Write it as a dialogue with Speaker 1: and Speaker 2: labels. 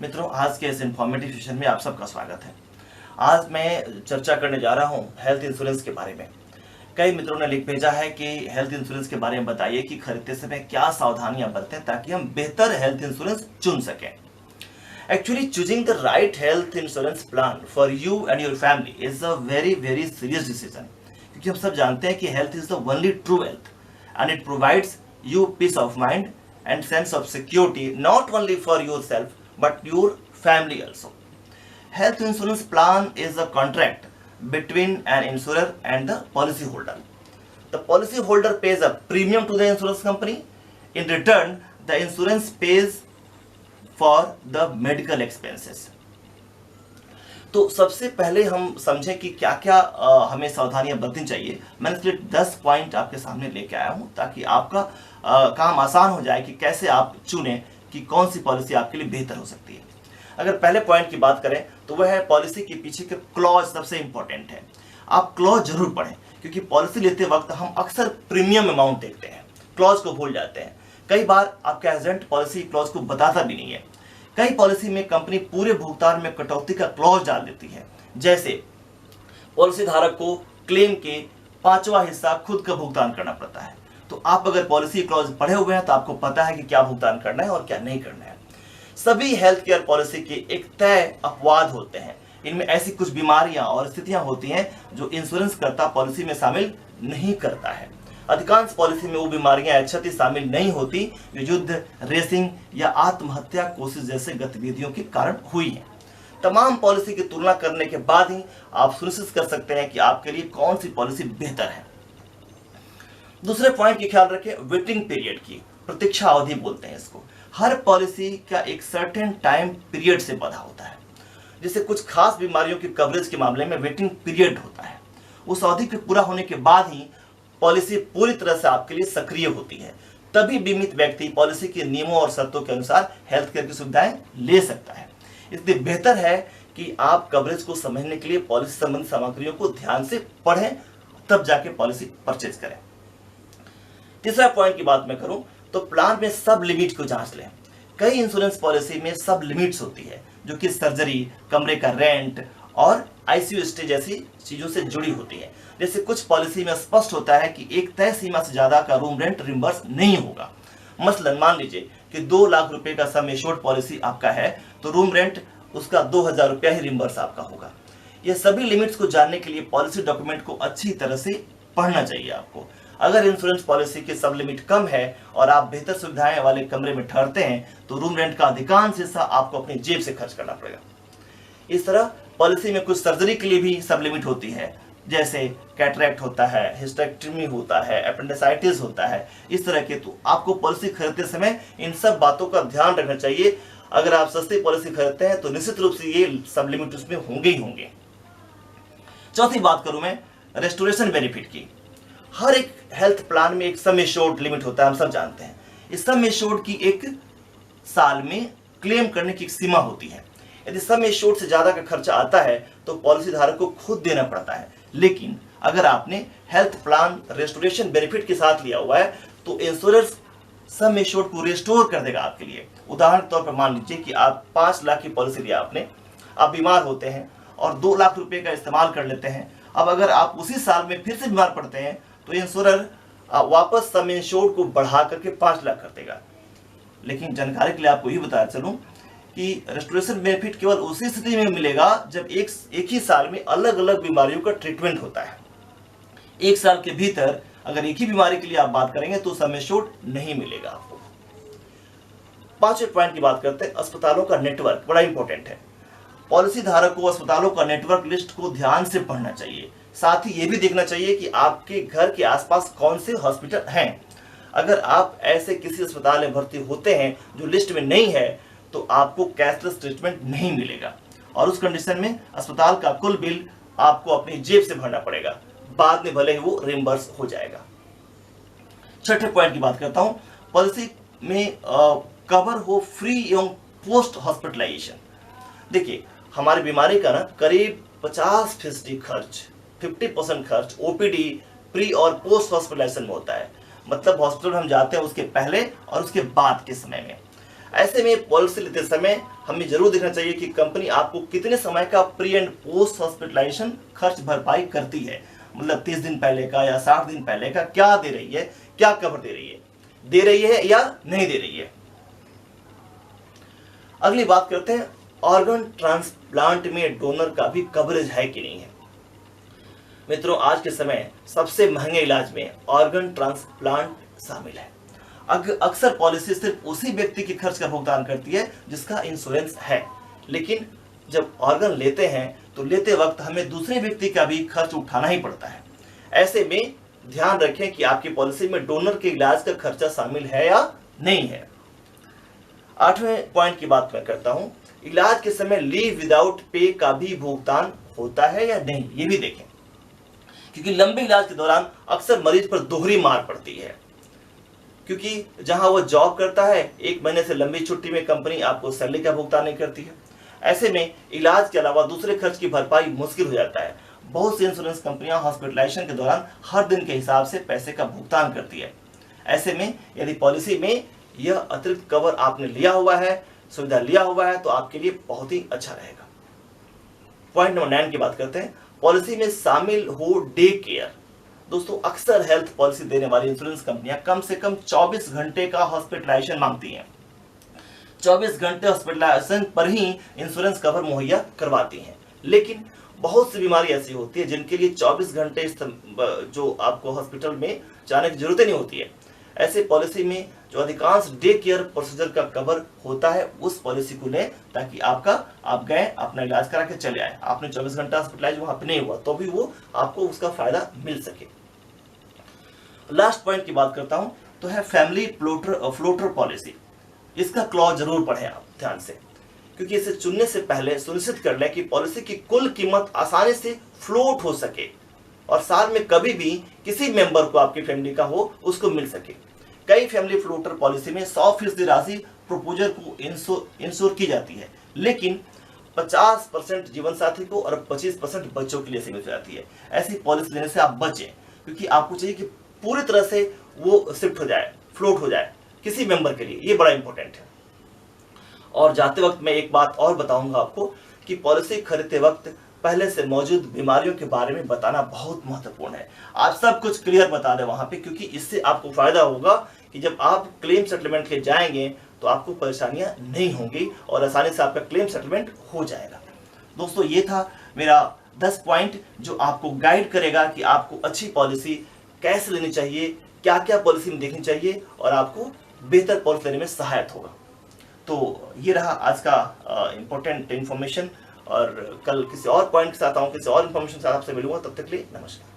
Speaker 1: मित्रों, आज के इस इंफॉर्मेटिव सेशन में आप सबका स्वागत है। आज मैं चर्चा करने जा रहा हूं हेल्थ इंश्योरेंस के बारे में। कई मित्रों ने लिख भेजा है कि हेल्थ इंश्योरेंस के बारे में बताइए कि खरीदते समय क्या सावधानियां बरतें ताकि हम बेहतर हेल्थ इंश्योरेंस चुन सकें। Actually, choosing the right health insurance plan for you and your family is a very serious decision. क्योंकि हम सब जानते हैं कि health is the only true wealth and it provides you peace of mind and sense of security not only for yourself but your family also. Health insurance plan is a contract between an insurer and the policy holder. The policy holder pays a premium to the insurance company. In return, the insurance pays for the medical expenses. तो सबसे पहले हम समझें कि क्या क्या हमें सावधानियां बरतनी चाहिए। मैंने इसलिए 10 पॉइंट आपके सामने लेके आया हूं ताकि आपका काम आसान हो जाए कि कैसे आप चुनें कि कौन सी पॉलिसी आपके लिए बेहतर हो सकती है। अगर पहले पॉइंट की बात करें तो वह है पॉलिसी के पीछे के क्लॉज सबसे इंपॉर्टेंट है। आप क्लॉज जरूर पढ़ें क्योंकि पॉलिसी लेते वक्त हम अक्सर प्रीमियम अमाउंट देखते हैं, क्लॉज को भूल जाते हैं। कई बार आपका एजेंट पॉलिसी क्लॉज को बताता भी नहीं है। कई पॉलिसी में कंपनी पूरे भुगतान में कटौती का क्लॉज डाल देती है, जैसे पॉलिसी धारक को क्लेम के 5वां हिस्सा खुद का भुगतान करना पड़ता है। तो आप अगर पॉलिसी क्लॉज पढ़े हुए हैं तो आपको पता है कि क्या भुगतान करना है और क्या नहीं करना है। सभी हेल्थ केयर पॉलिसी के एक तय अपवाद होते हैं। इनमें ऐसी कुछ बीमारियां और स्थितियां होती हैं जो इंश्योरेंस कर्ता पॉलिसी में शामिल नहीं करता है। अधिकांश पॉलिसी में वो बीमारियां क्षति शामिल नहीं होती जो युद्ध, रेसिंग या आत्महत्या कोशिश जैसे गतिविधियों के कारण हुई हैं। तमाम पॉलिसी की तुलना करने के बाद ही आप सुनिश्चित कर सकते हैं कि आपके लिए कौन सी पॉलिसी बेहतर है। दूसरे पॉइंट की ख्याल रखें, वेटिंग पीरियड की, प्रतीक्षा अवधि बोलते हैं इसको। हर पॉलिसी का एक सर्टेन टाइम पीरियड से बंधा होता है। जैसे कुछ खास बीमारियों की कवरेज के मामले में वेटिंग पीरियड होता है। उस अवधि के पूरा होने के बाद ही पॉलिसी पूरी तरह से आपके लिए सक्रिय होती है। तभी बीमित व्यक्ति पॉलिसी के नियमों और शर्तों के अनुसार हेल्थ केयर की सुविधाएं ले सकता है। इसलिए बेहतर है कि आप कवरेज को समझने के लिए पॉलिसी संबंधी सामग्रियों को ध्यान से पढ़ें, तब जाके पॉलिसी परचेज करें। तीसरा पॉइंट की बात मैं करूं तो प्लान में सब लिमिट को जांच लें। कई इंश्योरेंस पॉलिसी में सब लिमिट्स होती है जो कि सर्जरी, कमरे का रेंट और आईसीयू स्टे जैसी चीजों से जुड़ी होती है। जैसे कुछ पॉलिसी में स्पष्ट होता है कि एक तय सीमा से ज्यादा का रूम रेंट रिम्बर्स नहीं होगा। मसलन मान लीजिए कि 2 लाख रुपए का सम एश्योर्ड पॉलिसी आपका है तो रूम रेंट उसका 2000 रुपया ही रिम्बर्स आपका होगा। ये सभी लिमिट्स को जानने के लिए पॉलिसी डॉक्यूमेंट को अच्छी तरह से पढ़ना चाहिए आपको। अगर इंश्योरेंस पॉलिसी की सब लिमिट कम है और आप बेहतर सुविधाएं वाले कमरे में ठहरते हैं तो रूम रेंट का अधिकांश हिस्सा आपको अपनी जेब से खर्च करना पड़ेगा। इस तरह पॉलिसी में कुछ सर्जरी के लिए भी सब लिमिट होती है, जैसे कैटरैक्ट होता है, हिस्टेक्टमी होता है, एपेंडिसाइटिस होता है, इस तरह के। तो आपको पॉलिसी खरीदते समय इन सब बातों का ध्यान रखना चाहिए। अगर आप सस्ती पॉलिसी खरीदते हैं तो निश्चित रूप से ये सब लिमिट उसमें होंगे ही होंगे। चौथी बात करूं मैं रेस्टोरेशन बेनिफिट की। हर एक हेल्थ प्लान में एक सम एश्योर्ड लिमिट होता है, हम सब जानते हैं। इस सम एश्योर्ड की एक साल में क्लेम करने की एक सीमा होती है। यदि सम एश्योर्ड से ज्यादा का खर्चा आता है तो पॉलिसी धारक को खुद देना पड़ता है। लेकिन अगर आपने हेल्थ प्लान रेस्टोरेशन बेनिफिट के साथ लिया हुआ है तो इंश्योरेंस सम एश्योर्ड को रिस्टोर कर देगा आपके लिए। उदाहरण के तौर पर मान लीजिए कि आप 5 लाख की पॉलिसी लिया आपने, आप बीमार होते हैं और 2 लाख रुपए का इस्तेमाल कर लेते हैं। अब अगर आप उसी साल में फिर से बीमार पड़ते हैं तो इंश्योरर वापस सम एश्योर्ड को बढ़ा करके 5 लाख कर देगा। लेकिन जानकारी के लिए आपको ये बताया चलूं कि रेस्टोरेशन बेनिफिट केवल उसी स्थिति में मिलेगा जब एक ही साल में अलग अलग बीमारियों का ट्रीटमेंट होता है। एक साल के भीतर अगर एक ही बीमारी के लिए आप बात करेंगे तो सम एश्योर्ड नहीं मिलेगा आपको। 5वें पॉइंट की बात करते हैं, अस्पतालों का नेटवर्क बड़ा इंपॉर्टेंट है। पॉलिसी धारक को अस्पतालों का नेटवर्क लिस्ट को ध्यान से पढ़ना चाहिए। साथ ही यह भी देखना चाहिए कि आपके घर के आसपास कौन से हॉस्पिटल हैं। अगर आप ऐसे किसी अस्पताल में भर्ती होते हैं जो लिस्ट में नहीं है तो आपको कैशलेस ट्रीटमेंट नहीं मिलेगा और उस कंडीशन में अस्पताल का कुल बिल आपको अपनी जेब से भरना पड़ेगा, बाद में भले ही वो रिम्बर्स हो जाएगा। 6ठे पॉइंट की बात करता हूं, पॉलिसी में कवर हो फ्री एवं पोस्ट हॉस्पिटलाइजेशन। देखिए हमारी बीमारी का ना करीब 50% खर्च, 50% खर्च ओपीडी, प्री और पोस्ट हॉस्पिटलाइजेशन में होता है। मतलब हॉस्पिटल हम जाते हैं उसके पहले और उसके बाद के समय में। ऐसे में पॉलिसी लेते समय हमें जरूर देखना चाहिए कि कंपनी आपको कितने समय का प्री एंड पोस्ट हॉस्पिटलाइजेशन खर्च भरपाई करती है, मतलब 30 दिन पहले का या 60 दिन पहले का क्या दे रही है, क्या कवर दे रही है या नहीं दे रही है। अगली बात करते हैं, ऑर्गन ट्रांसप्लांट में डोनर का भी कवरेज है कि नहीं है। मित्रों, आज के समय सबसे महंगे इलाज में ऑर्गन ट्रांसप्लांट शामिल है। अक्सर पॉलिसी सिर्फ उसी व्यक्ति के खर्च का भुगतान करती है जिसका इंश्योरेंस है, लेकिन जब ऑर्गन लेते हैं तो लेते वक्त हमें दूसरे व्यक्ति का भी खर्च उठाना ही पड़ता है। ऐसे में ध्यान रखें कि आपकी पॉलिसी में डोनर के इलाज का खर्चा शामिल है या नहीं है। 8वें पॉइंट की बात मैं करता हूं, इलाज के समय लीव विदाउट पे का भी भुगतान होता है या नहीं, ये भी देखें, क्योंकि लंबे इलाज के दौरान अक्सर मरीज पर दोहरी मार पड़ती है, क्योंकि जहां वो जॉब करता है 1 महीने से लंबी छुट्टी में कंपनी आपको सैलरी का भुगतान नहीं करती है। ऐसे में इलाज के अलावा दूसरे खर्च की भरपाई मुश्किल हो जाता है। बहुत सी इंश्योरेंस कंपनियां हॉस्पिटलाइजेशन के दौरान हर दिन के हिसाब से पैसे का भुगतान करती है। ऐसे में यदि पॉलिसी में यह अतिरिक्त कवर आपने लिया हुआ है, सुविधा लिया हुआ है, तो आपके लिए बहुत ही अच्छा रहेगा। पॉइंट नंबर 9 की बात करते हैं, पॉलिसी में शामिल हो डे केयर। दोस्तों, अक्सर हेल्थ पॉलिसी देने वाली इंश्योरेंस कंपनियां कम से कम 24 घंटे का हॉस्पिटलाइजेशन मांगती हैं। 24 घंटे हॉस्पिटलाइजेशन पर ही इंश्योरेंस कवर मुहैया करवाती हैं, लेकिन बहुत सी बीमारी ऐसी होती है जिनके लिए 24 घंटे जो आपको हॉस्पिटल में जाने की जरूरत नहीं होती है। ऐसे पॉलिसी में जो अधिकांश डे केयर प्रोसीजर का कवर होता है, उस पॉलिसी को लें, ताकि आप गए अपना इलाज करा के चले आए, आपने 24 घंटा हॉस्पिटलाइज वहां पे नहीं हुआ तो भी वो आपको उसका फायदा मिल सके। लास्ट पॉइंट की बात करता हूं, तो है फैमिली फ्लोटर पॉलिसी। इसका क्लॉज जरूर पढ़ें आप ध्यान से, क्योंकि इसे चुनने से पहले सुनिश्चित कर लें कि पॉलिसी की कुल कीमत आसानी से फ्लोट हो सके और साल में कभी भी किसी मेंबर को आपकी फैमिली का हो उसको मिल सके। कई फैमिली फ्लोटर पॉलिसी में 100% राशि प्रोपोजर को इंश्योर की जाती है, लेकिन 50% जीवन साथी को और 25% बच्चों के लिए सीमित हो जाती है। ऐसी पॉलिसी लेने से आप बचें, क्योंकि आपको चाहिए कि पूरी तरह से वो शिफ्ट हो जाए, फ्लोट हो जाए किसी मेंबर के लिए, ये बड़ा इंपॉर्टेंट है। और जाते वक्त मैं एक बात और बताऊंगा आपको कि पॉलिसी खरीदते वक्त पहले से मौजूद बीमारियों के बारे में बताना बहुत महत्वपूर्ण है। आप सब कुछ क्लियर बता दें वहां पे, क्योंकि इससे आपको फायदा होगा कि जब आप क्लेम सेटलमेंट के जाएंगे तो आपको परेशानियां नहीं होंगी और आसानी से आपका क्लेम सेटलमेंट हो जाएगा। दोस्तों, ये था मेरा 10 पॉइंट जो आपको गाइड करेगा कि आपको अच्छी पॉलिसी कैसे लेनी चाहिए, क्या क्या पॉलिसी में देखनी चाहिए और आपको बेहतर पॉलिसी लेने में सहायक होगा। तो ये रहा आज का इंपॉर्टेंट इन्फॉर्मेशन, और कल किसी और पॉइंट के साथ आऊँ, किसी और इन्फॉर्मेशन के साथ आपसे मिलूंगा। तब तक के लिए नमस्कार।